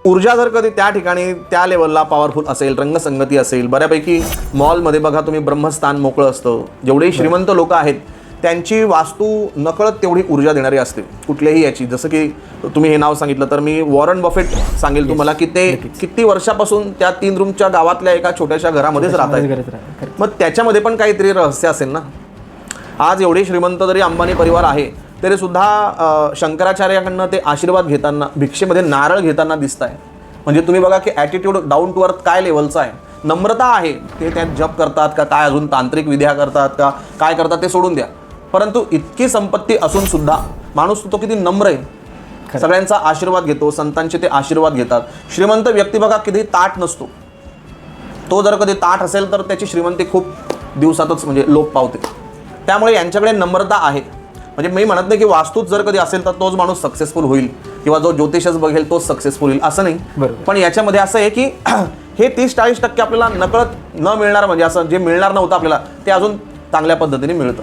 ऊर्जा जर कधी त्या ठिकाणी त्या लेवलला पॉवरफुल असेल, रंगसंगती असेल, बऱ्यापैकी मॉलमध्ये बघा तुम्ही ब्रह्मस्थान मोकळं असतं, जेवढेही श्रीमंत लोक आहेत त्यांची वास्तू नकळत तेवढी ऊर्जा देणारी असते कुठल्याही याची. जसं की तुम्ही हे नाव सांगितलं तर मी वॉरन बफेट सांगेल तुम्हाला की ते किती वर्षापासून त्या 3 रूमच्या गावातल्या एका छोट्याशा घरामध्येच राहतात. मग त्याच्यामध्ये पण काहीतरी रहस्य असेल ना. आज एवढे श्रीमंत जरी अंबानी परिवार आहे तरी सुद्धा शंकराचार्याकडनं ते आशीर्वाद घेताना, भिक्षेमध्ये नारळ घेताना दिसत आहे. म्हणजे तुम्ही बघा की ॲटिट्यूड डाऊन टू अर्थ काय लेवलचा आहे, नम्रता आहे. ते त्यात जप करतात का काय, अजून तांत्रिक विद्या करतात का काय करतात ते सोडून द्या, परंतु इतकी संपत्ती असून सुद्धा माणूस तो किती नम्र आहे, सगळ्यांचा आशीर्वाद घेतो, संतांचे ते आशीर्वाद घेतात. श्रीमंत व्यक्ती बघा कधी ताठ नसतो, तो जर कधी ताठ असेल तर त्याची श्रीमंती खूप दिवसातच म्हणजे लोप पावते. त्यामुळे यांच्याकडे नम्रता आहे. म्हणजे मी म्हणत नाही की वास्तूच जर कधी असेल तर तोच माणूस सक्सेसफुल होईल किंवा जो ज्योतिषच बघेल तोच सक्सेसफुल होईल असं नाही. पण याच्यामध्ये असं आहे की हे 30-40% आपल्याला नकळत न मिळणार, म्हणजे असं जे मिळणार नव्हतं आपल्याला ते अजून चांगल्या पद्धतीने मिळतं.